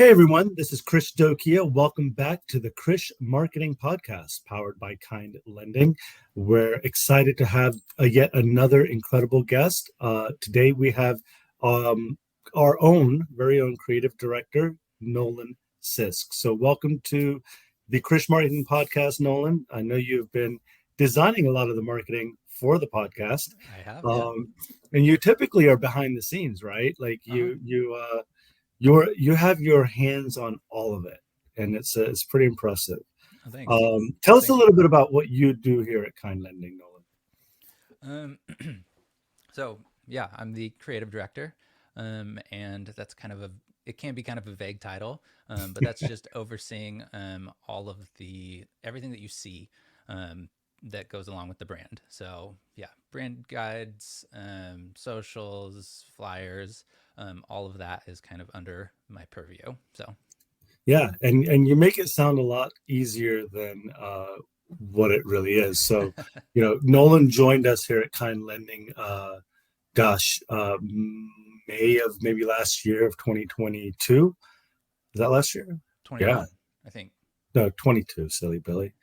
Hey everyone, this is Krish Dhokia. Welcome back to the Krish Marketing Podcast, powered by Kind Lending. We're excited to have yet another incredible guest. Today we have um, our very own creative director, Nolan Sisk. So, welcome to the Krish Marketing Podcast, Nolan. I know you've been designing a lot of the marketing for the podcast, I have, yeah. um, and you typically are behind the scenes, right? Like Uh-huh. you have your hands on all of it, and it's pretty impressive. Oh, thanks. Tell us a Thank you. little bit about what you do here at Kind Lending, Nolan. Um, so yeah, I'm the creative director, and that's kind of it can be kind of a vague title, but that's just overseeing all of the everything that you see um, that goes along with the brand. So yeah, brand guides, socials, flyers, all of that is kind of under my purview. So Yeah, and you make it sound a lot easier than what it really is. So, Nolan joined us here at Kind Lending. Gosh, May of maybe last year of 2022. Is that last year? Yeah, 21, I think. no, 22. Silly Billy.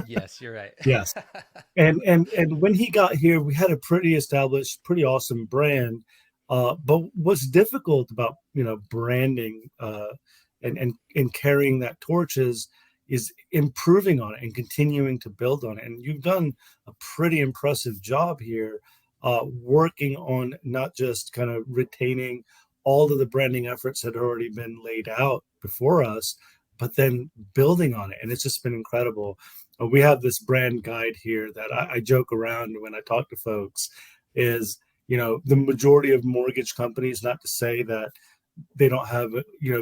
Yes, you're right. Yes. And when he got here, we had a pretty established, pretty awesome brand. But what's difficult about branding and carrying that torch is improving on it and continuing to build on it. And you've done a pretty impressive job here, working on not just kind of retaining all of the branding efforts that had already been laid out before us, but then building on it. And it's just been incredible. We have this brand guide here that I joke around when I talk to folks is, the majority of mortgage companies, not to say that they don't have,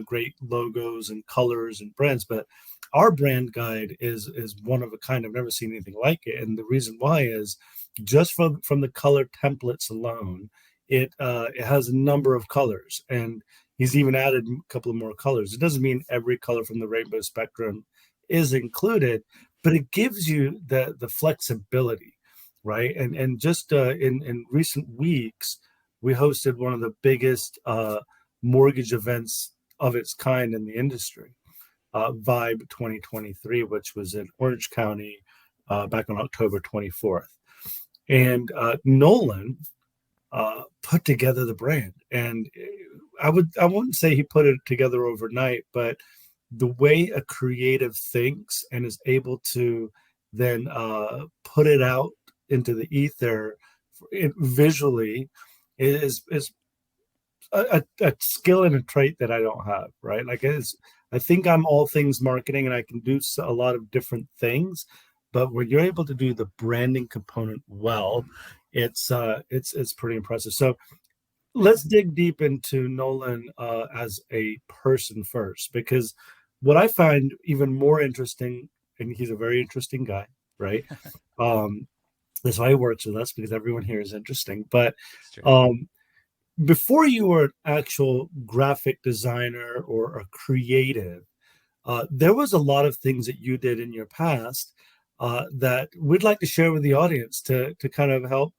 great logos and colors and brands, but our brand guide is one of a kind. I've never seen anything like it. And the reason why is just from the color templates alone, it has a number of colors, and he's even added a couple of more colors. It doesn't mean every color from the rainbow spectrum is included, but it gives you the flexibility, right? And just in recent weeks, we hosted one of the biggest mortgage events of its kind in the industry, Vibe 2023, which was in Orange County back on October 24th. And Nolan put together the brand, and I wouldn't say he put it together overnight, but the way a creative thinks and is able to then put it out into the ether visually is a skill and a trait that I don't have, right? Like I think I'm all things marketing and I can do a lot of different things, but when you're able to do the branding component well, it's pretty impressive. So let's dig deep into Nolan as a person first, because what I find even more interesting, and he's a very interesting guy, right? Um, that's why he works with us, because everyone here is interesting. But It's true. um, before you were an actual graphic designer or a creative, there was a lot of things that you did in your past that we'd like to share with the audience to kind of help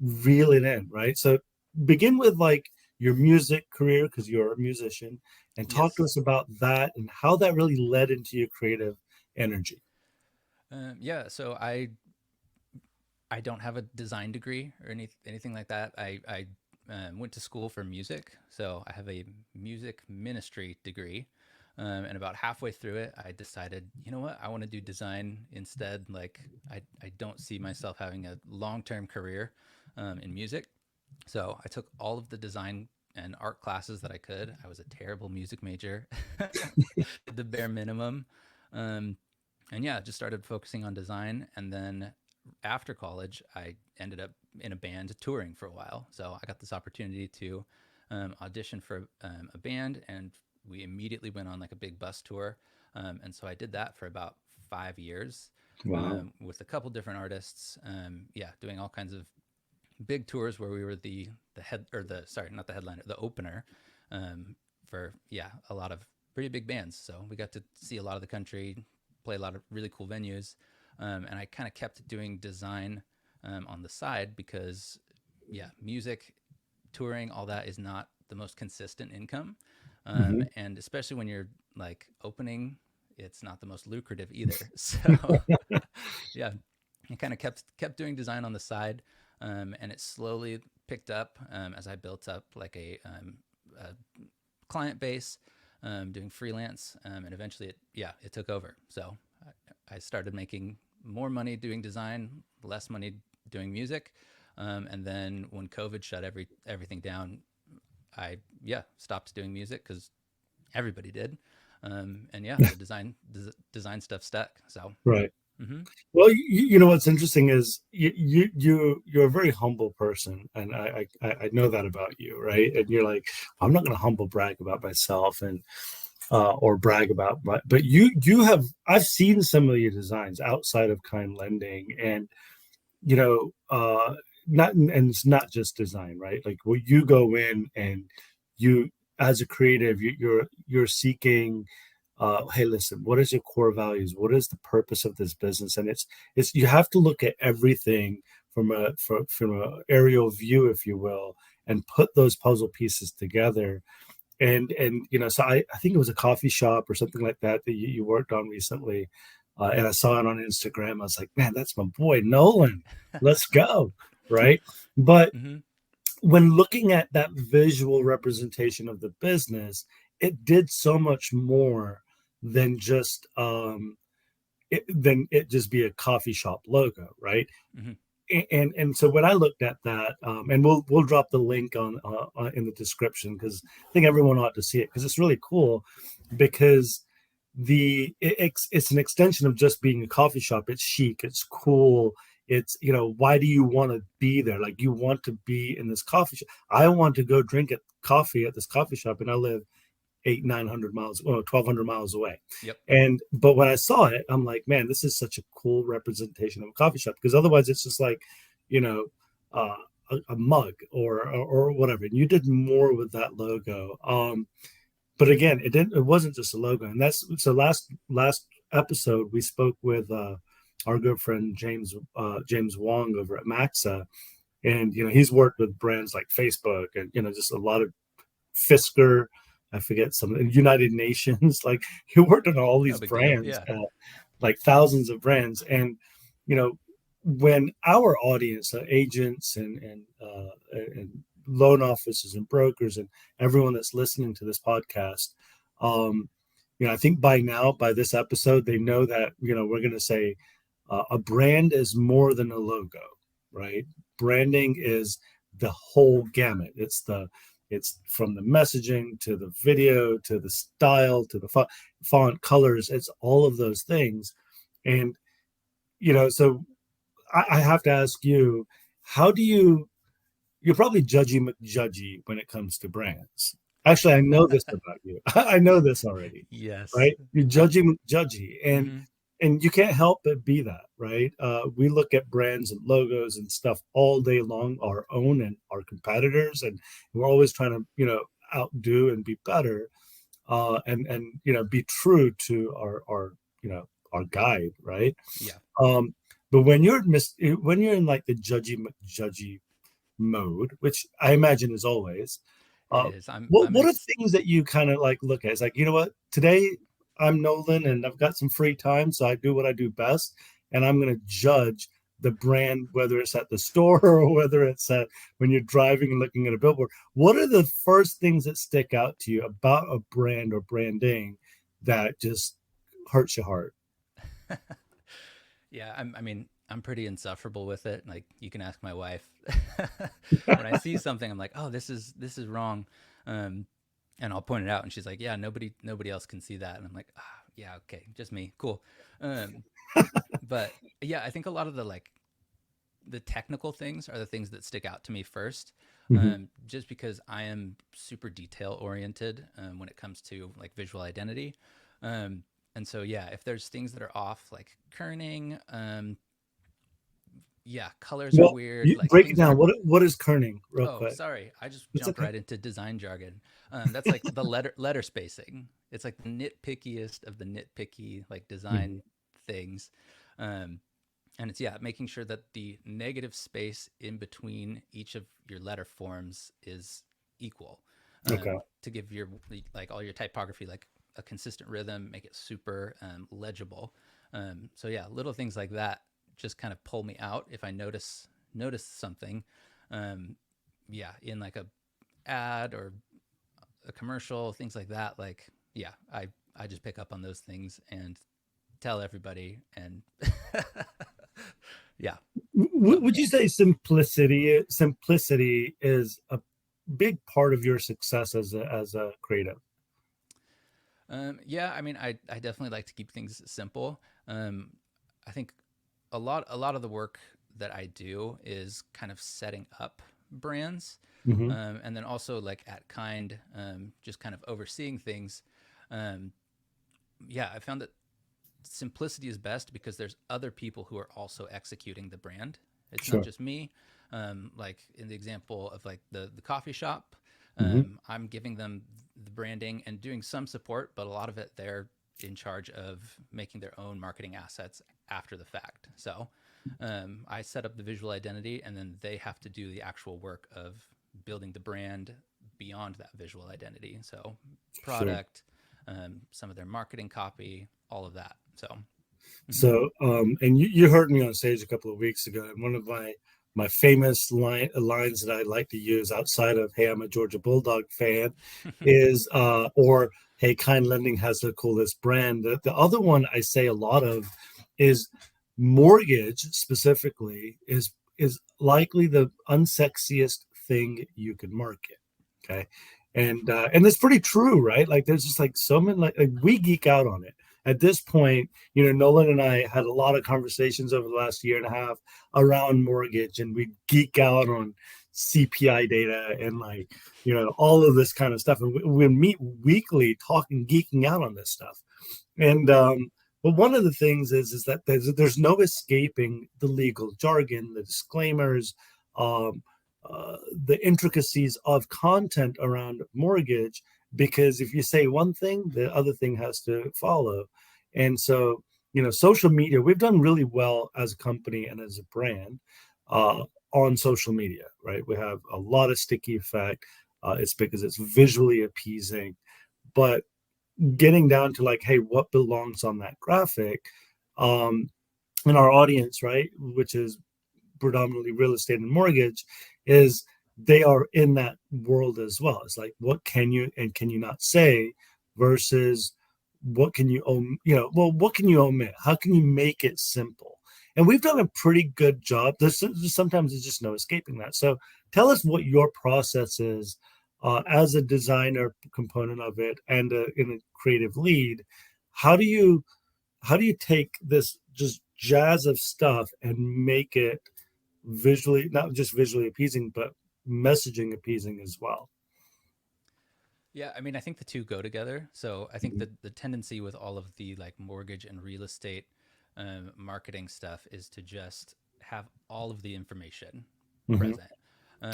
reel it in, right? So begin with like your music career, because you're a musician, and talk to Yes. us about that and how that really led into your creative energy. Yeah. So I don't have a design degree or anything like that. I went to school for music, so I have a music ministry degree. And about halfway through it, I decided, you know what, I want to do design instead. Like I don't see myself having a long term career in music. So I took all of the design and art classes that I could. I was a terrible music major, did the bare minimum. Um, and yeah, just started focusing on design. And then after college, I ended up in a band touring for a while. So I got this opportunity to audition for a band, and we immediately went on like a big bus tour. And so I did that for about 5 years Wow. with a couple different artists. Yeah, doing all kinds of big tours where we were the head or the sorry, not the headliner, the opener for yeah, a lot of pretty big bands. So we got to see a lot of the country, play a lot of really cool venues, and I kind of kept doing design on the side because yeah, music, touring, all that is not the most consistent income. Hmm. And especially when you're like opening, it's not the most lucrative either. So yeah, I kind of kept doing design on the side, and it slowly picked up as I built up like a client base, doing freelance, and eventually it took over. So I started making more money doing design, less money doing music, and then when COVID shut everything down, I stopped doing music because everybody did, and yeah, the design stuff stuck. So Right. mm-hmm. Well, you know what's interesting is you're a very humble person, and I know that about you, right? And you're like, I'm not going to humble brag about myself and or brag about my, but you have I've seen some of your designs outside of kind lending, and you know, not and it's not just design, right? Like when you go in and you as a creative, you're seeking hey, listen, what is your core values? What is the purpose of this business? And it's you have to look at everything from a aerial view, if you will, and put those puzzle pieces together. And you know, so I think it was a coffee shop or something like that that you worked on recently, and I saw it on Instagram. I was like, man, that's my boy Nolan. Let's go, right? But Mm-hmm. when looking at that visual representation of the business, it did so much more than just than it just be a coffee shop logo, right? Mm-hmm. And so when I looked at that, and we'll drop the link on in the description because I think everyone ought to see it because it's really cool because it's an extension of just being a coffee shop. It's chic, it's cool. It's, you know, why do you want to be there? Like you want to be in this coffee shop. I want to go drink coffee at this coffee shop, and I live 800-900 miles, well, 1,200 miles away. Yep. And but when I saw it, I'm like, man, this is such a cool representation of a coffee shop because otherwise it's just like, you know, uh, a mug or whatever. And you did more with that logo. But again, it didn't. It wasn't just a logo, and that's so. Last episode, we spoke with our good friend James Wong over at Maxa, and you know he's worked with brands like Facebook and you know just a lot of Fisker. I forget some United Nations. Like he worked on all No these big deal. brands, Yeah. like thousands of brands, and you know when our audience, agents and loan officers and brokers and everyone that's listening to this podcast, um, you know, I think by now, by this episode, they know that you know we're going to say a brand is more than a logo, right? Branding is the whole gamut. It's from the messaging to the video to the style to the font colors. It's all of those things, and you know, so I have to ask you, how do you? You're probably judgy McJudgy when it comes to brands. Actually, I know this about you. I know this already, Yes. right? You're judgy McJudgy, Mm-hmm. and you can't help but be that, right? We look at brands and logos and stuff all day long, our own and our competitors, and we're always trying to, you know, outdo and be better, and you know, be true to our you know our guide, right? Yeah, Um, but when you're in like the judgy McJudgy mode, which I imagine is always. it Uh, is. what I'm an what are things that you kind of like look at? It's like, you know what, today I'm Nolan and I've got some free time, so I do what I do best, and I'm going to judge the brand, whether it's at the store or whether it's at when you're driving and looking at a billboard. What are the first things that stick out to you about a brand or branding that just hurts your heart? Yeah, I mean, I'm pretty insufferable with it. Like you can ask my wife. When I see something, I'm like, oh, this is wrong, um, and I'll point it out, and she's like, yeah, nobody else can see that, and I'm like, ah, yeah, okay, just me, cool. Um, but yeah, I think a lot of the technical things are the things that stick out to me first, Mhm. just because I am super detail oriented when it comes to like visual identity. Um, and so, yeah, if there's things that are off, like kerning, yeah, colors are Well, weird, you like break it things down. aren't. What is kerning, real Oh, quick? sorry, I just It's jumped okay. right into design jargon. That's like the letter spacing. It's like the nitpickiest of the nitpicky like Mhm. design things. Um, and it's making sure that the negative space in between each of your letter forms is equal. Okay. to give your like all your typography like a consistent rhythm, make it super legible. So yeah, little things like that just kind of pull me out if I notice something. Um, yeah, in like a ad or a commercial, things like that. Like yeah, I just pick up on those things and tell everybody and yeah. So Would you say simplicity is a big part of your success as a creative? yeah, I mean, I definitely like to keep things simple. Um, I think a lot of the work that I do is kind of setting up brands, Hmm. and then also like at Kind, just kind of overseeing things. Um, yeah, I found that simplicity is best because there's other people who are also executing the brand. It's not Sure. just me. Like in the example of like the coffee shop, Hmm. I'm giving them the branding and doing some support, but a lot of it they're in charge of making their own marketing assets after the fact. So I set up the visual identity, and then they have to do the actual work of building the brand beyond that visual identity. So Sure. product, some of their marketing copy, all of that. So, mm-hmm. So, and you heard me on stage a couple of weeks ago, and one of my famous lines that I like to use outside of "Hey, I'm a Georgia Bulldog fan," is or "Hey, Kind Lending has the coolest brand." The other one I say a lot of is mortgage specifically is likely the unsexiest thing you can market. Okay, and it's pretty true, right? Like there's just like so many like we geek out on it at this point. Nolan and I had a lot of conversations over the last year and a half around mortgage, and we geek out on CPI data and like, all of this kind of stuff. And we meet weekly talking, geeking out on this stuff. And, but one of the things is that there's no escaping the legal jargon, the disclaimers, um, the intricacies of content around mortgage, because if you say one thing, the other thing has to follow. And so, social media, we've done really well as a company and as a brand uh, on social media, right? We have a lot of sticky effect. It's because it's visually appeasing, but getting down to like, hey, what belongs on that graphic? Um, and our audience, right, which is predominantly real estate and mortgage, is they are in that world as well. It's like, what can you and can you not say versus what can you well, what can you omit? How can you make it simple? And we've done a pretty good job. Sometimes there's just no escaping that. So tell us what your process is as a designer component of it and in a creative lead. How do you take this just jazz of stuff and make it visually, not just visually appeasing, but messaging appeasing as well? Yeah, I mean, I think the two go together. So I think Mhm. that the tendency with all of the like mortgage and real estate marketing stuff is to just have all of the information Mhm. present.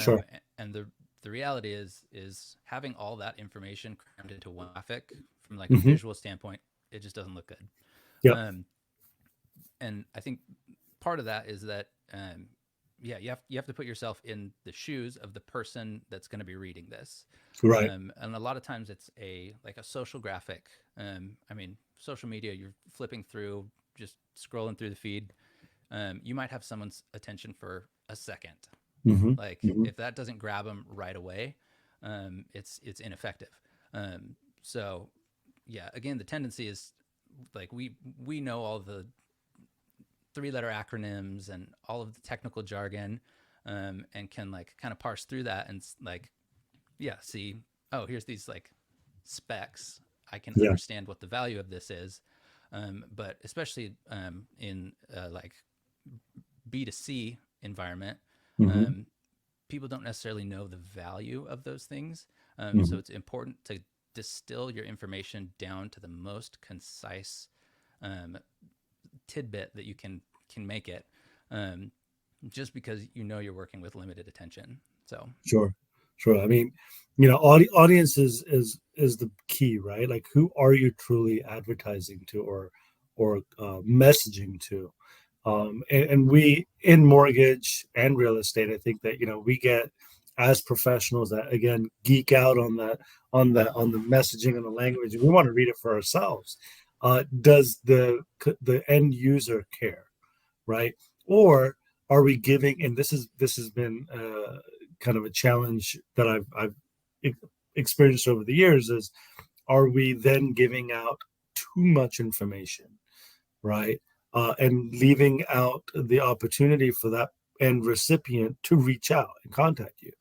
Sure. And the reality is having all that information crammed into one graphic from like a Hmm. visual standpoint, it just doesn't look good. Yep. Um, and I think part of that is that yeah, you have to put yourself in the shoes of the person that's going to be reading this, Right. and a lot of times it's a like a social graphic. I mean, social media, you're flipping through, just scrolling through the feed. You might have someone's attention for a second. Hmm. Like Hmm. if that doesn't grab them right away, it's ineffective. So yeah, again, the tendency is like we know all the three-letter acronyms and all of the technical jargon, and can like kind of parse through that and like yeah, see, oh, here's these like specs. I can Yeah. understand what the value of this is. But especially in like B2C environment, Hmm. um, people don't necessarily know the value of those things. So Hmm. it's important to distill your information down to the most concise um, tidbit that you can make it, um, just because you're working with limited attention. So Sure. Sure. I mean, audience is the key, right? Like, who are you truly advertising to or messaging to? And we in mortgage and real estate, I think that we get as professionals that again geek out on that on the messaging and the language, we want to read it for ourselves. Does the end user care, right? Or are we giving? And this has been kind of a challenge that I've experienced over the years. Is are we then giving out too much information, right? And leaving out the opportunity for that end recipient to reach out and contact you.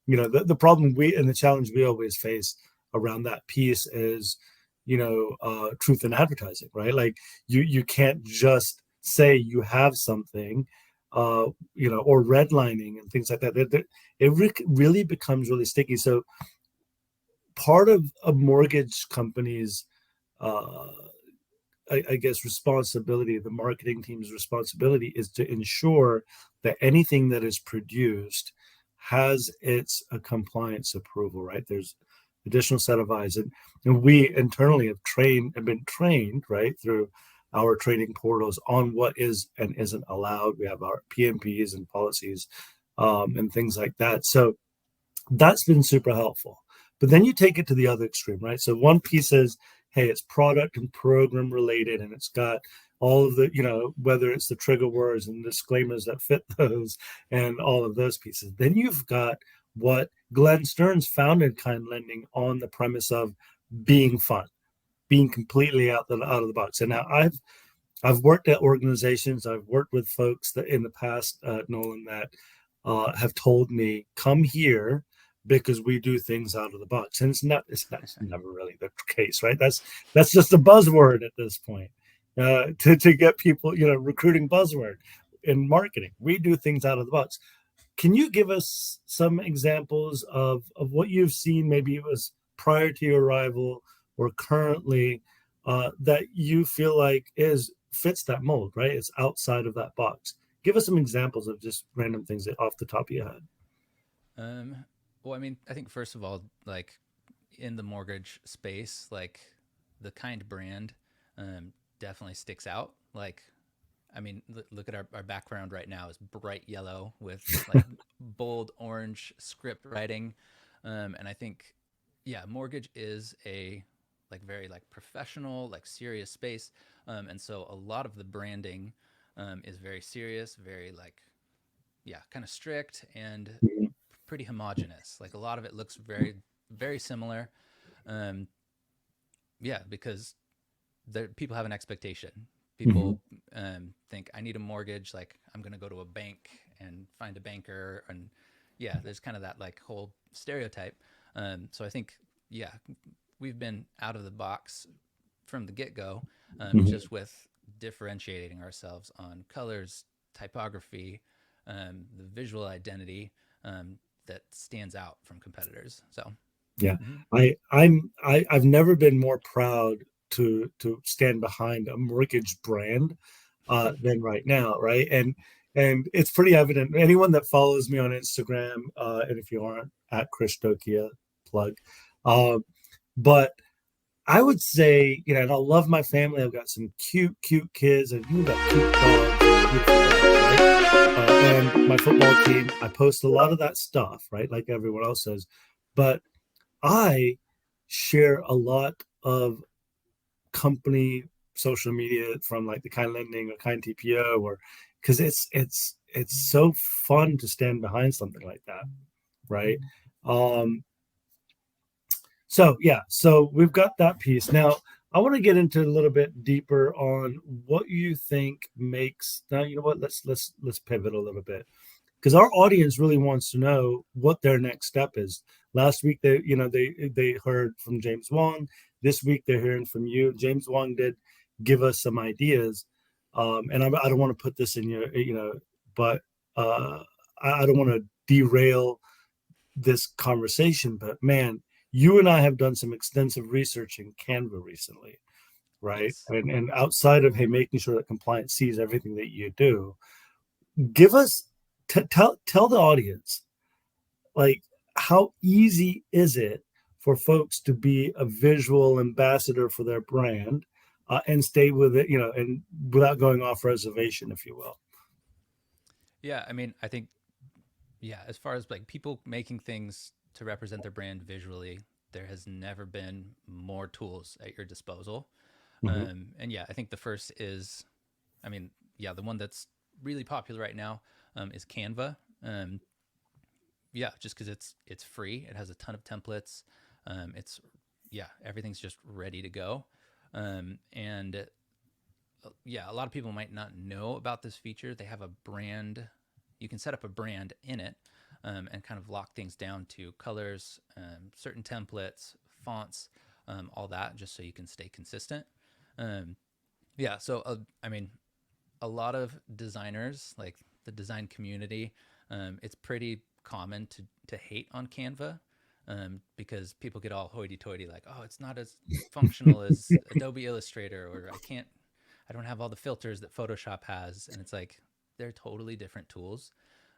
The problem we and the challenge we always face around that piece is, truth in advertising, right? Like you can't just say you have something, or redlining and things like that. It really becomes really sticky. So part of a mortgage company's uh, I guess responsibility, the marketing team's responsibility is to ensure that anything that is produced has its compliance approval, right? There's additional set of eyes, and we internally have been trained, right, through our training portals on what is and isn't allowed. We have our PMPs and policies, and things like that. So that's been super helpful. But then you take it to the other extreme, right? So one piece is, hey, it's product and program related, and it's got all of the, whether it's the trigger words and disclaimers that fit those and all of those pieces. Then you've got what Glenn Stearns founded Kind Lending on the premise of being fun, being completely out of the box. And now I've worked at organizations, I've worked with folks that in the past, Nolan, that have told me, come here because we do things out of the box. And that's never really the case, right? That's just a buzzword at this point, to get people, recruiting buzzword in marketing. We do things out of the box. Can you give us some examples of what you've seen? Maybe it was prior to your arrival or currently, that you feel like fits that mold, right? It's outside of that box. Give us some examples of just random things off the top of your head. Um, well, I mean, I think first of all, like in the mortgage space, like the Kind brand definitely sticks out. Like, I mean, look at our background right now is bright yellow with like bold orange script writing. And I think, yeah, mortgage is a like very like professional, like serious space. And so a lot of the branding is very serious, very like, yeah, kind of strict and pretty homogenous. Like a lot of it looks very, very similar. Um, yeah, because people have an expectation. Mhm. People think I need a mortgage. Like I'm going to go to a bank and find a banker, and yeah, there's kind of that like whole stereotype. So I think yeah, we've been out of the box from the get go, Mhm. just with differentiating ourselves on colors, typography, the visual identity that stands out from competitors. So. Yeah, Mm-hmm. I've never been more proud to stand behind a mortgage brand than right now, right? And it's pretty evident. Anyone that follows me on Instagram, and if you aren't at Krish Dhokia, plug. Uh, but I would say, and I love my family. I've got some cute kids, and you've got cute dogs and beautiful dogs, right? And my football team, I post a lot of that stuff, right? Like everyone else says. But I share a lot of company social media from like the Kind Lending or Kind TPO, or because it's so fun to stand behind something like that, right? Um, so yeah, so we've got that piece. Now I want to get into a little bit deeper on what you think makes. Now you know what? Let's pivot a little bit because our audience really wants to know what their next step is. Last week they heard from James Wong. This week they're hearing from you. James Wong did give us some ideas, and I don't want to put this in your but uh, I don't want to derail this conversation. But man, you and I have done some extensive research in Canva recently, right? Yes. And outside of, hey, making sure that compliance sees everything that you do, give us tell the audience, like, how easy is it for folks to be a visual ambassador for their brand, and stay with it, and without going off reservation, if you will. Yeah, I mean, I think Yeah, as far as like people making things to represent their brand visually, there has never been more tools at your disposal. Hmm. And yeah, I think the first is, I mean, yeah, the one that's really popular right now is Canva. Um, yeah, just because it's free, it has a ton of templates. It's yeah, everything's just ready to go. And yeah, a lot of people might not know about this feature. They have a brand. You can set up a brand in it and kind of lock things down to colors, certain templates, fonts, all that, just so you can stay consistent. Um, yeah, so I mean, a lot of designers, like the design community, it's pretty common to hate on Canva because people get all hoity-toity, like, oh, it's not as functional as Adobe Illustrator, or I don't have all the filters that Photoshop has, and it's like they're totally different tools.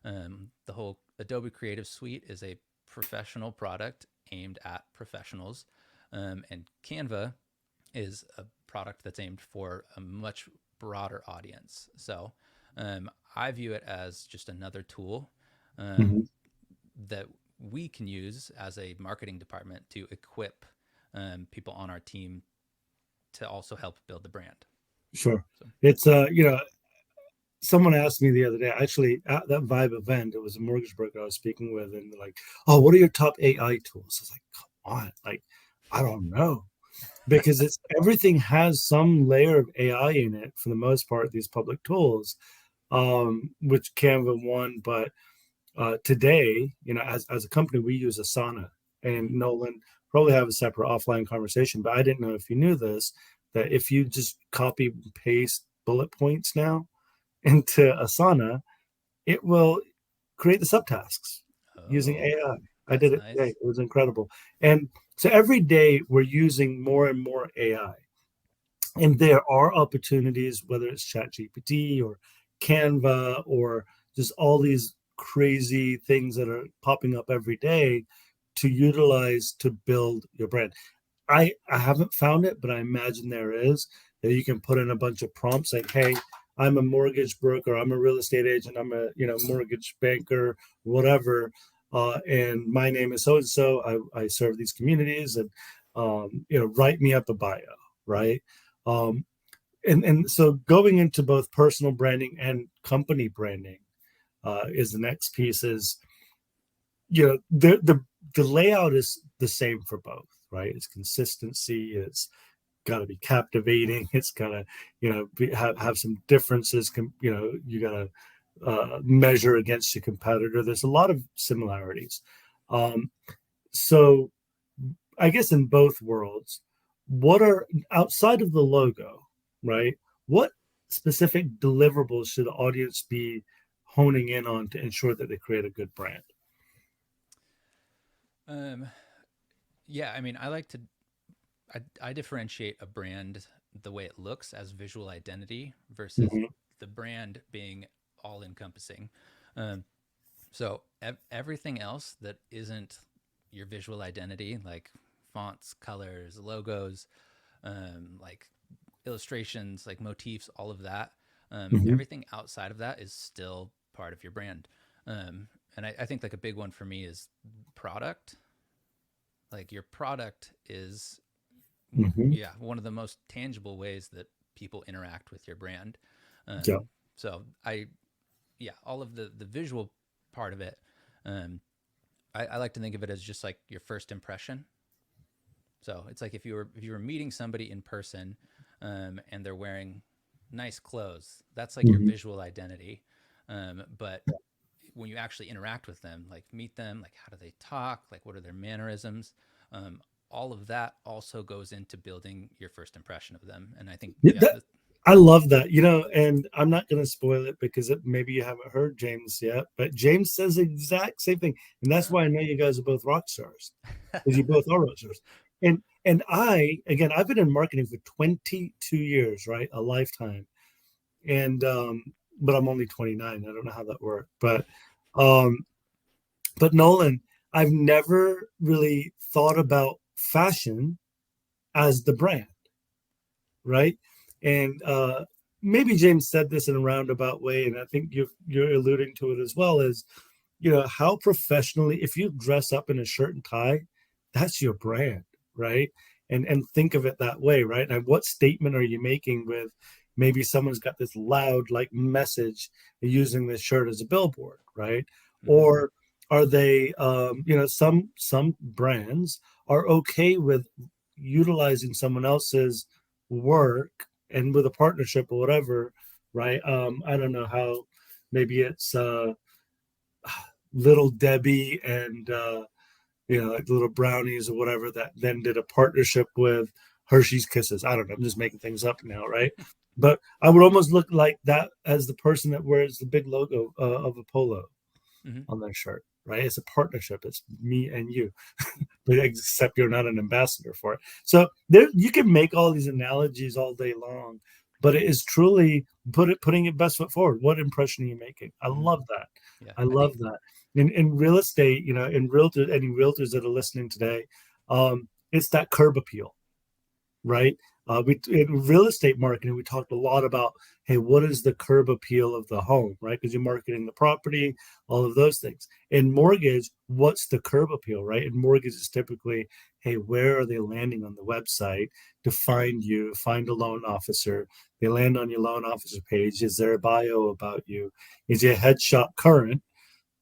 The whole Adobe Creative Suite is a professional product aimed at professionals, and Canva is a product that's aimed for a much broader audience. So I view it as just another tool um, Hmm. that we can use as a marketing department to equip people on our team to also help build the brand. Sure. So, It's someone asked me the other day, actually at that Vibe event, it was a mortgage broker I was speaking with, and they're like, "Oh, what are your top AI tools?" I was like, "Come on, like, I don't know." Because it's everything has some layer of AI in it for the most part, these public tools, which Canva one, but today, as a company, we use Asana, and mm-hmm. Nolan probably have a separate offline conversation, but I didn't know if you knew this, that if you just copy and paste bullet points now into Asana, it will create the subtasks using Oh, AI. I that's did it today. nice. It was incredible. And so every day we're using more and more AI. And there are opportunities, whether it's ChatGPT or Canva or just all these crazy things that are popping up every day to utilize to build your brand. I haven't found it, but I imagine there is, that you can put in a bunch of prompts like, "Hey, I'm a mortgage broker, I'm a real estate agent, I'm a mortgage banker, whatever, and my name is so and so. I serve these communities, and write me up a bio, right?" Um, and so going into both personal branding and company branding is the next piece. Is the layout is the same for both, right? It's consistency. It's got to be captivating. It's got to have some differences. You got to measure against your competitor. There's a lot of similarities. Um, so I guess in both worlds, what are outside of the logo, right? What specific deliverables should the audience be honing in on to ensure that they create a good brand? Um, yeah, I mean, I differentiate a brand the way it looks as visual identity versus Mm-hmm. the brand being all encompassing. Um, so everything else that isn't your visual identity, like fonts, colors, logos, like illustrations, like motifs, all of that, Mm-hmm. everything outside of that is still part of your brand. And I think like a big one for me is product. Like your product is Mm-hmm. yeah, one of the most tangible ways that people interact with your brand. Yeah. So yeah, all of the visual part of it, um, I like to think of it as just like your first impression. So it's like if you were meeting somebody in person, and they're wearing nice clothes, that's like your Mm-hmm. visual identity. But when you actually interact with them, like meet them, like how do they talk, like what are their mannerisms, um, all of that also goes into building your first impression of them. And I think Yeah, yeah, I love that, and I'm not going to spoil it because maybe you haven't heard James yet, but James says the exact same thing, and that's why I know you guys are both rock stars, because you both are rock stars. And again, I've been in marketing for 22 years, right, a lifetime, and but I'm only 29. I don't know how that worked, um, but Nolan, I've never really thought about fashion as the brand, right? And maybe James said this in a roundabout way, and I think you're alluding to it as well. Is how professionally, if you dress up in a shirt and tie, that's your brand, right? And think of it that way, right? And what statement are you making with maybe someone's got this loud like message using this shirt as a billboard, right? Mm-hmm. Or are they, some brands are okay with utilizing someone else's work and with a partnership or whatever, right? I don't know how, maybe it's Little Debbie and like little brownies or whatever that then did a partnership with Hershey's Kisses. I don't know. I'm just making things up now, right? But I would almost look like that as the person that wears the big logo of a polo Mm-hmm. on their shirt, right? It's a partnership. It's me and you, but except you're not an ambassador for it. So there, you can make all these analogies all day long, but it is truly putting your best foot forward. What impression are you making? I Mm-hmm. love that. Yeah, I I love think. that. In real estate, in realtor, any realtors that are listening today, it's that curb appeal, right? We in real estate marketing, we talked a lot about, hey, what is the curb appeal of the home, right? Because you're marketing the property, all of those things. In mortgage, what's the curb appeal, right? In mortgage, is typically, hey, where are they landing on the website to find you, find a loan officer? They land on your loan officer page. Is there a bio about you? Is your headshot current?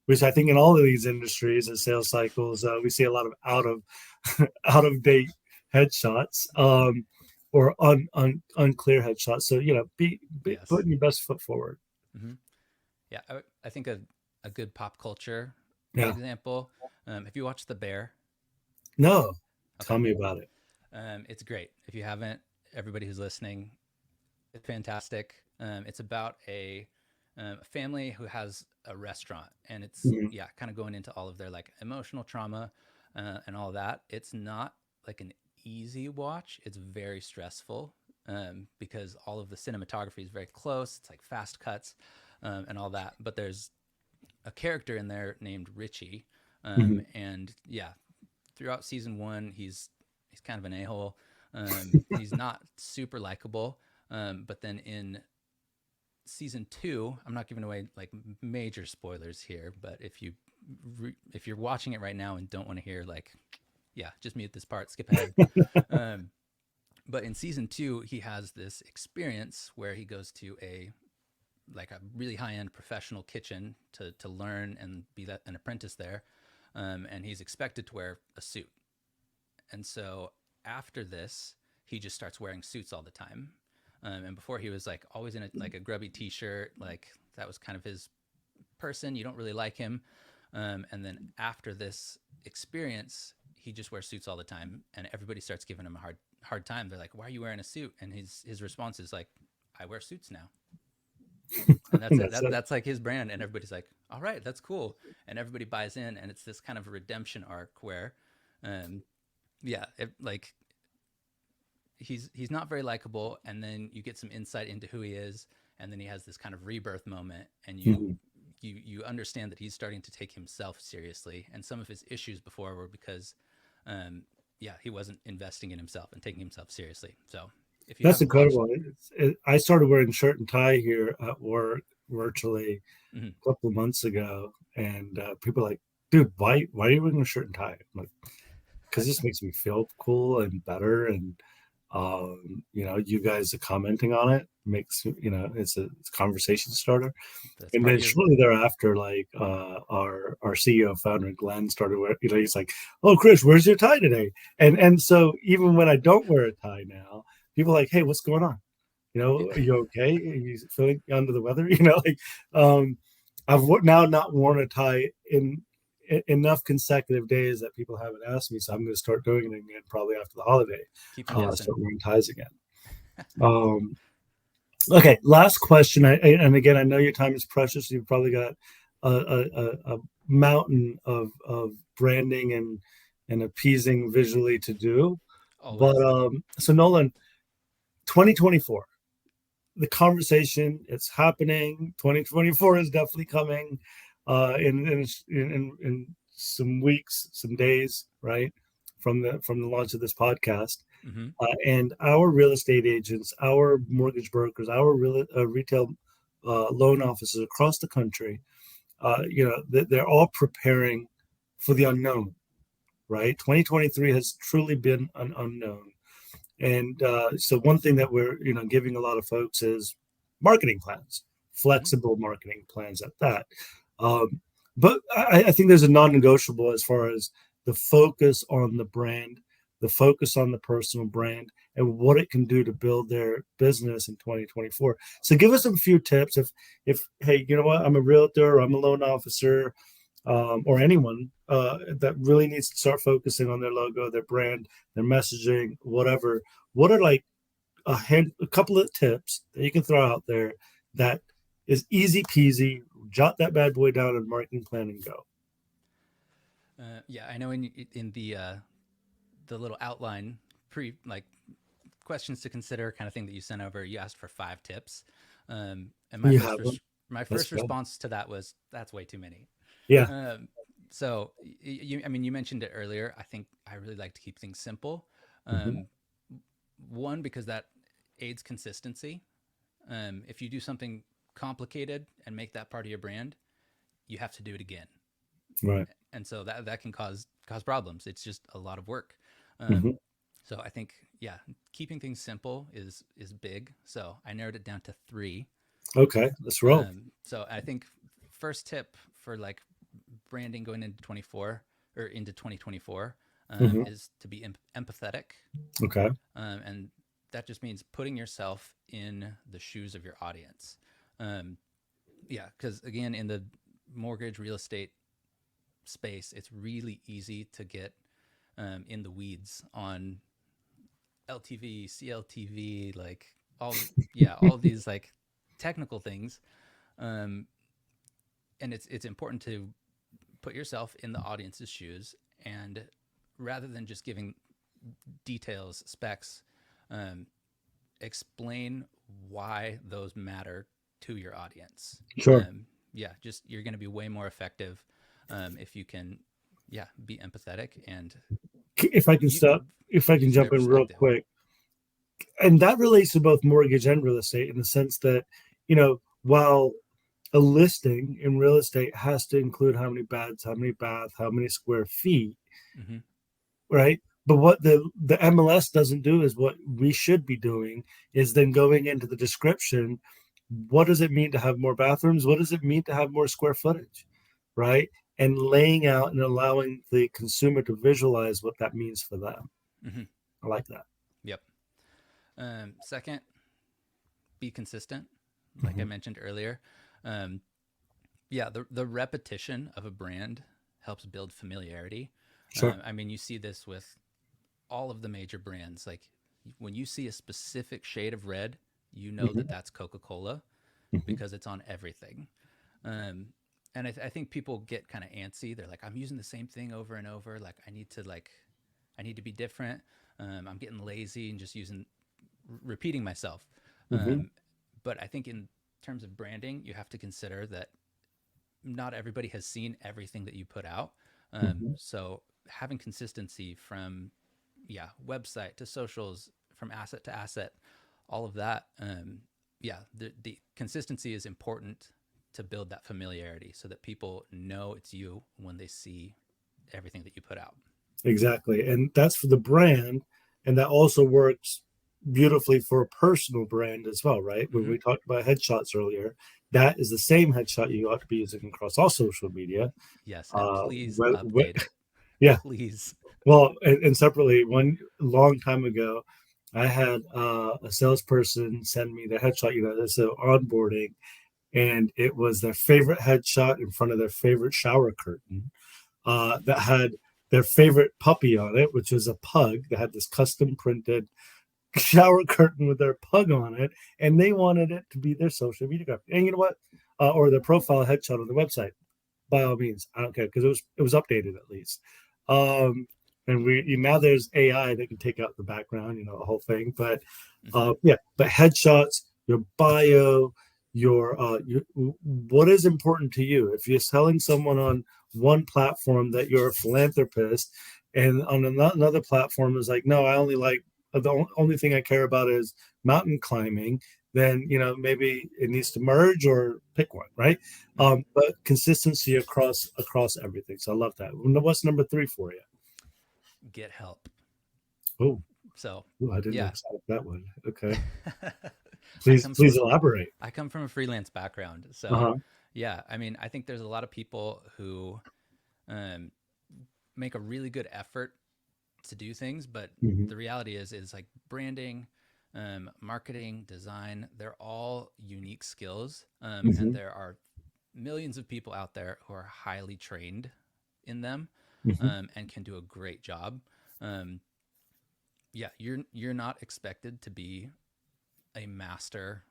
Which I think in all of these industries and sales cycles, we see a lot of out of date headshots, or unclear headshots. So be Yes. putting your best foot forward. Mm-hmm. Yeah, I think a good pop culture Yeah. example. Have you watched The Bear? No. Okay. Tell me about it. It's great. If you haven't, everybody who's listening, it's fantastic. It's about a family who has a restaurant, and it's Mhm. yeah, kind of going into all of their like emotional trauma and all of that. It's not like an easy watch. It's very stressful because all of the cinematography is very close. It's like fast cuts and all that. But there's a character in there named Richie, Mhm. and yeah, throughout season one, he's kind of an a hole. He's not super likable, but then in season two, I'm not giving away like major spoilers here, but if you're watching it right now and don't want to hear like, yeah, just mute this part, skip ahead. Um, but in season two, he has this experience where he goes to a like a really high end professional kitchen to learn and be an apprentice there, and he's expected to wear a suit. And so after this, he just starts wearing suits all the time. And before he was like always in like a grubby t-shirt, like that was kind of his person. You don't really like him. And then after this experience, he just wears suits all the time, and everybody starts giving him a hard time. They're like, "Why are you wearing a suit?" And his response is like, "I wear suits now." And that's it. That's it. That's like his brand, and everybody's like, "All right, that's cool," and everybody buys in, and it's this kind of redemption arc where, um, yeah, like he's not very likable, and then you get some insight into who he is, and then he has this kind of rebirth moment, and Mhm. you understand that he's starting to take himself seriously, and some of his issues before were because, yeah, he wasn't investing in himself and taking himself seriously. So if you That's haven't watched, incredible. I started wearing shirt and tie here at work virtually mhm. a couple of months ago, and people are like, "Dude, why are you wearing a shirt and tie?" I'm like, because this makes me feel cool and better, and you guys are commenting on it makes, it's a conversation starter. That's And part then of your shortly thereafter, like our CEO founder Glenn started he's like, "Oh, Chris, where's your tie today?" And so even when I don't wear a tie now, people are like, "Hey, what's going on? Are yeah. you okay? Are you feeling under the weather?" Like, um, I've now not worn a tie in enough consecutive days that people haven't asked me. So I'm going to start doing it again probably after the holiday. Keep them guessing. Start wearing ties again. Um, okay, last question. And again, I know your time is precious. You've probably got a mountain of branding and appeasing visually to do. But Always. so Nolan, 2024, the conversation, it's happening. 2024 is definitely coming in some weeks, some days, right? From the launch of this podcast. Mm-hmm. And our real estate agents, our mortgage brokers, our retail loan officers across the country, they're all preparing for the unknown, right? 2023 has truly been an unknown. And so one thing that we're, giving a lot of folks is marketing plans, Mm-hmm. flexible marketing plans at that. Um, but I think there's a non-negotiable as far as the focus on the brand, the focus on the personal brand, and what it can do to build their business in 2024. So give us a few tips. If hey, you know what, I'm a realtor, or I'm a loan officer, or anyone that really needs to start focusing on their logo, their brand, their messaging, whatever. What are like a couple of tips that you can throw out there that is easy peasy? Jot that bad boy down in marketing plan and go. Yeah, I know in the little outline pre like questions to consider kind of thing that you sent over, you asked for 5 tips, and You have them. my Let's first go. response to that was that's way too many. Yeah. Um, so I mean, you mentioned it earlier. I think I really like to keep things simple. Mm-hmm. Um, One, because that aids consistency. If you do something complicated and make that part of your brand, you have to do it again, Right. and so that can cause problems. It's just a lot of work. Mm-hmm. Um, so I think, yeah, keeping things simple is big. So I narrowed it down to 3. Okay. Let's roll. So I think first tip for like branding going into 24 or into 2024 Mm-hmm. is to be empathetic, Okay. and that just means putting yourself in the shoes of your audience. Um, yeah, because again, in the mortgage real estate space, it's really easy to get in the weeds on LTV, CLTV, like all these like technical things. Um, and it's important to put yourself in the audience's shoes, and rather than just giving details, specs, um, explain why those matter to your audience. Sure. Yeah, just you're going to be way more effective if you can, yeah, be empathetic and If I can u- stop, if I can use their jump in real perspective. quick, and that relates to both mortgage and real estate in the sense that, while a listing in real estate has to include how many beds, how many baths, how many square feet, Mm-hmm. right? But what the MLS doesn't do is what we should be doing is then going into the description. What does it mean to have more bathrooms? What does it mean to have more square footage, right? And laying out and allowing the consumer to visualize what that means for them. Mm-hmm. I like that. Yep. Second, be consistent, like I Mm-hmm. mentioned earlier. Um, yeah, the repetition of a brand helps build familiarity. Sure. I mean, you see this with all of the major brands. Like when you see a specific shade of red, you know that Mm-hmm. that's Coca Cola Mm-hmm. because it's on everything. Um, and I think people get kind of antsy. They're like, I'm using the same thing over and over. Like I need to be different. I'm getting lazy and just repeating myself. Mm-hmm. Um, but I think in terms of branding, you have to consider that not everybody has seen everything that you put out. Mm-hmm. So having consistency from, yeah, website to socials, from asset to asset, all of that. Yeah, the consistency is important to build that familiarity so that people know it's you when they see everything that you put out. Exactly. And that's for the brand. And that also works beautifully for a personal brand as well, right? When Mm-hmm. we talked about headshots earlier, that is the same headshot you ought to be using across all social media. Yes, and Uh, please wh- update wh- it. yeah. Please. Well, and separately, one long time ago, I had a salesperson send me the headshot, that's an onboarding, and it was their favorite headshot in front of their favorite shower curtain that had their favorite puppy on it, which was a pug that had this custom printed shower curtain with their pug on it, and they wanted it to be their social media graphic. And you know what? Or their profile headshot on the website. By all means, I don't care because it was updated at least. Um, and now there's AI that can take out the background, the whole thing. But Mm-hmm. yeah, but headshots, your bio, what is important to you. If you're selling someone on one platform that you're a philanthropist, and on another platform is like, no, I only like the only thing I care about is mountain climbing, then maybe it needs to merge or pick one, right? Hmm. But consistency across everything. So I love that. What's number three for you? Get help. Oh, So I didn't yeah. expect that one. Okay, I please come from please elaborate. a freelance background. So Uh-huh. yeah, I mean, I think there's a lot of people who um, make a really good effort to do things, but Hmm. the reality is like branding, marketing, design, they're all unique skills. And Hmm. there are millions of people out there who are highly trained in them, Hmm. and can do a great job. Um, yeah, you're not expected to be a master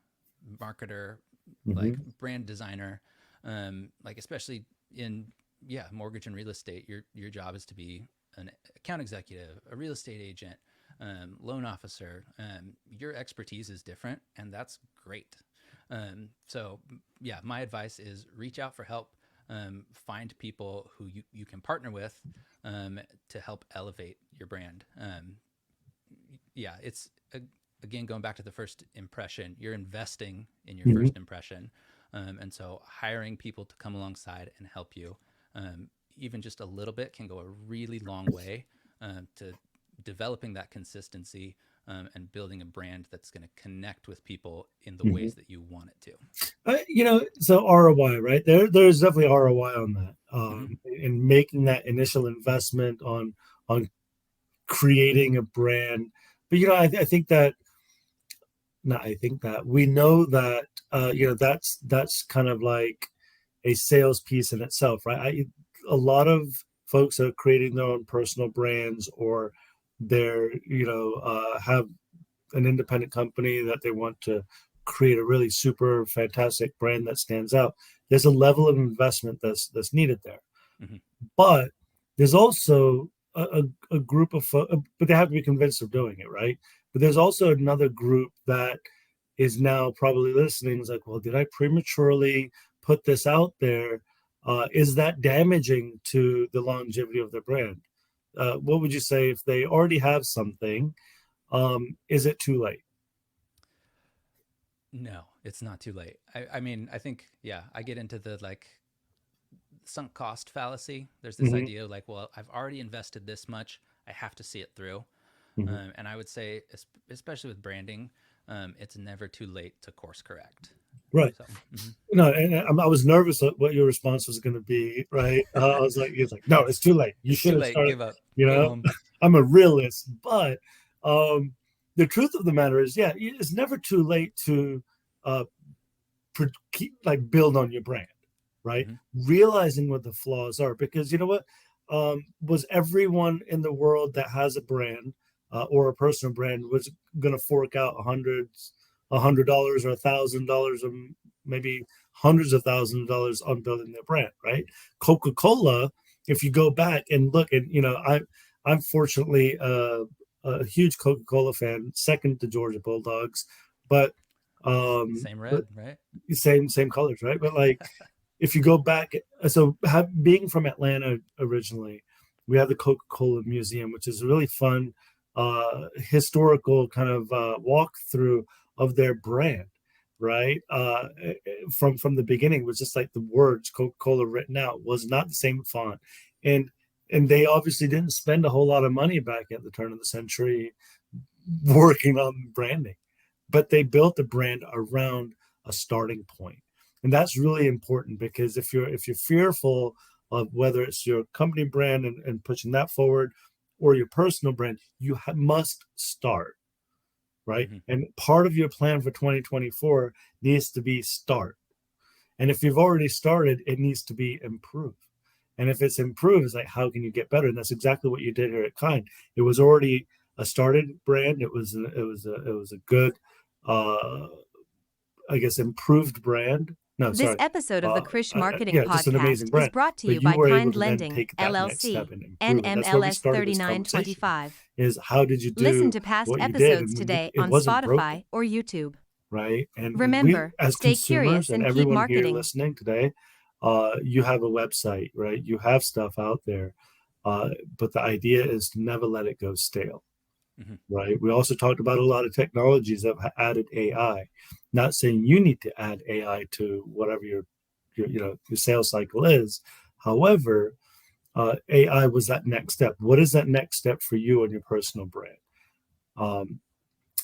marketer, like Hmm. brand designer, like especially in mortgage and real estate. Your job is to be an account executive, a real estate agent, loan officer. Your expertise is different, and that's great. So yeah, my advice is reach out for help. Find people who you can partner with, to help elevate your brand. Yeah, it's again going back to the first impression. You're investing in your Hmm. first impression, and so hiring people to come alongside and help you, um, even just a little bit, can go a really long way, to developing that consistency, and building a brand that's going to connect with people in the Hmm. ways that you want it to. So ROI, right? There's definitely ROI on that. Mm-hmm. In making that initial investment on creating a brand. But I think that no, I think that we know that that's kind of like a sales piece in itself, right? A lot of folks are creating their own personal brands, or they're have an independent company that they want to create a really super fantastic brand that stands out. There's a level of investment that's needed there, Mm-hmm. but there's also a group of folks, but they have to be convinced of doing it, right? But there's also another group that is now probably listening. Is like, well, did I prematurely put this out there? Is that damaging to the longevity of their brand? What would you say if they already have something? Is it too late? No, it's not too late. I mean, I think, yeah, I get into the like sunk cost fallacy. There's this Hmm. idea of like, well, I've already invested this much, I have to see it through. Hmm. And I would say, especially with branding, it's never too late to course correct. Right. So, mhm. No, and I was nervous at what your response was going to be. Right. I was like, he's like, no, it's too late. You It's should too have late. started. Give up. You Go know, home. I'm a realist, but um, the truth of the matter is, yeah, it's never too late to uh, keep like build on your brand, right? Hmm. Realizing what the flaws are, because you know what, was everyone in the world that has a brand or a personal brand was going to fork out $100 or $1,000 or maybe hundreds of thousands of dollars on building their brand, right? Coca-Cola, if you go back and look, and I'm fortunately a huge Coca-Cola fan, second to Georgia Bulldogs, but Same but red, right? same colors, right? But like if you go back, so being from Atlanta originally, we have the Coca-Cola Museum, which is a really fun historical kind of walkthrough of their brand, right? From the beginning, it was just like the words Coca-Cola written out was not the same font, and and they obviously didn't spend a whole lot of money back at the turn of the century working on branding, but they built a brand around a starting point. And that's really important, because if you're fearful of whether it's your company brand and pushing that forward or your personal brand, you must start, right? Hmm. And part of your plan for 2024 needs to be start. And if you've already started, it needs to be improved. And if it's improved, it's like, how can you get better? And that's exactly what you did here at Kind. It was already a started brand. It was a good, uh, I guess, improved brand. No, This sorry. episode of the Krish Marketing Yeah, just an Podcast amazing is brand. brought to But you you by were able Kind to then Lending, take that next step LLC, and improve it. That's where we NMLS started this conversation. 3925. Is how did you Listen do to past what you did? episodes And today it on wasn't broken, Spotify or YouTube. right? And we, Remember, as stay consumers, curious and and keep everyone here marketing. listening today, you have a website, right? You have stuff out there, uh, but the idea is to never let it go stale. Hmm. right? We also talked about a lot of technologies that have added AI. Not saying you need to add AI to whatever your sales cycle is. However, AI was that next step. What is that next step for you on your personal brand? Um,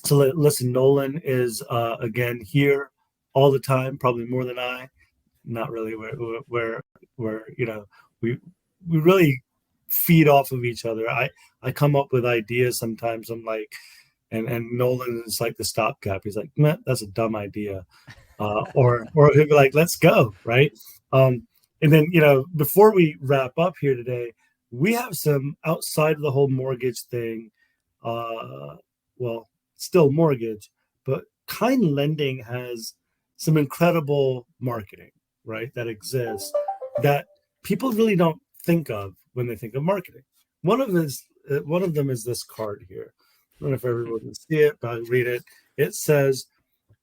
listen, Nolan is again here all the time, probably more than I. Not really. Where we we really feed off of each other. I come up with ideas sometimes. I'm like, and Nolan is like the stopgap. He's like, man, that's a dumb idea, or he'll be like, let's go, right? Um, and then before we wrap up here today, we have some outside of the whole mortgage thing. Uh, well, still mortgage, but Kind Lending has some incredible marketing, right? That exists that people really don't think of when they think of marketing. One of them is this card here. I don't know if everyone can see it, but I'll read it. It says,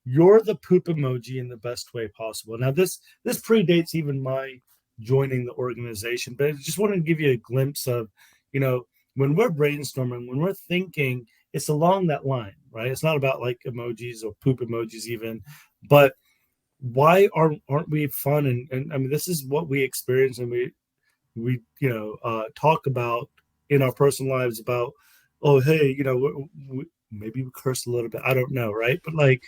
"You're the poop emoji in the best way possible." Now, this predates even my joining the organization, but I just wanted to give you a glimpse of, you know, when we're brainstorming, when we're thinking, it's along that line, right? It's not about like emojis or poop emojis even, but why aren't we fun? And I mean, this is what we experience, and we talk about in our personal lives about, oh hey, maybe we curse a little bit, I don't know, right? But like,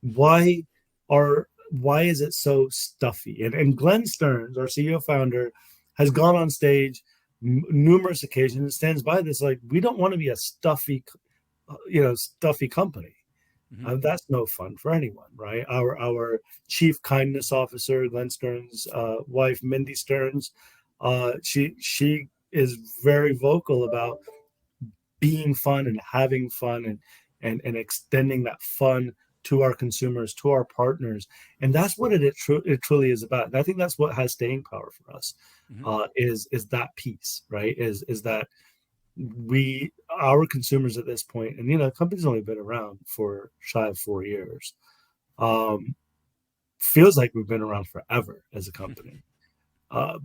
why why is it so stuffy? And Glenn Stearns, our CEO founder, has gone on stage numerous occasions and stands by this, like, we don't want to be a stuffy company. Hmm. That's no fun for anyone, right? Our chief kindness officer, Glenn Stearns' wife, Mindy Stearns, she is very vocal about being fun and having fun and extending that fun to our consumers, to our partners, and that's what it truly is about. And I think that's what has staying power for us, Hmm. is that piece, right? Is that our consumers at this point, and the company's only been around for shy of 4 years. Um, Feels like we've been around forever as a company,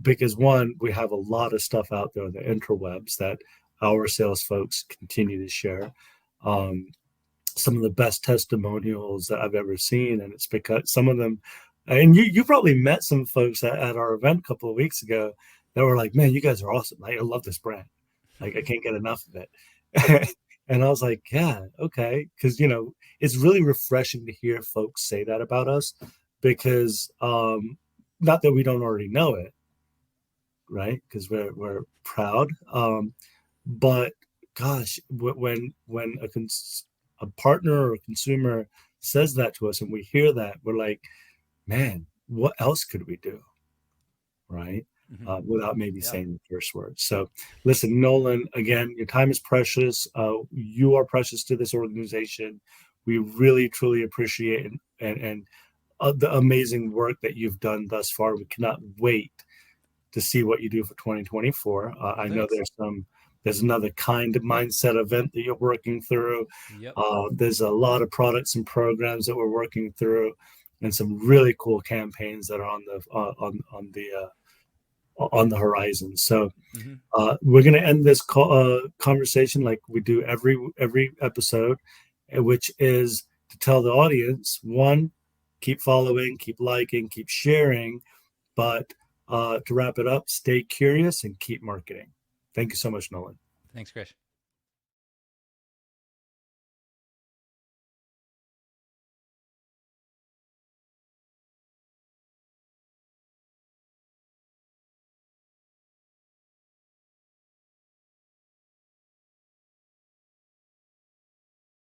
because one, we have a lot of stuff out there on the interwebs that our sales folks continue to share. Um, some of the best testimonials that I've ever seen, and it's because some of them, and you probably met some folks at our event a couple of weeks ago that were like, "Man, you guys are awesome! Like, I love this brand. Like, I can't get enough of it." And I was like, "Yeah, okay," because it's really refreshing to hear folks say that about us, because not that we don't already know it, right? Because we're proud. But gosh, when a partner or a consumer says that to us and we hear that, we're like, man, what else could we do, right? Hmm. Without maybe Yeah. saying the first word. So, listen, Nolan, again, your time is precious. You are precious to this organization. We really, truly appreciate and the amazing work that you've done thus far. We cannot wait to see what you do for 2024. Well, I know thanks. there's another kind of mindset event that you're working through. Yep. There's a lot of products and programs that we're working through, and some really cool campaigns that are on the horizon. So Hmm. we're going to end this conversation like we do every episode, which is to tell the audience, one, keep following, keep liking, keep sharing, but to wrap it up, stay curious and keep marketing. Thank you so much, Nolan. Thanks, Krish.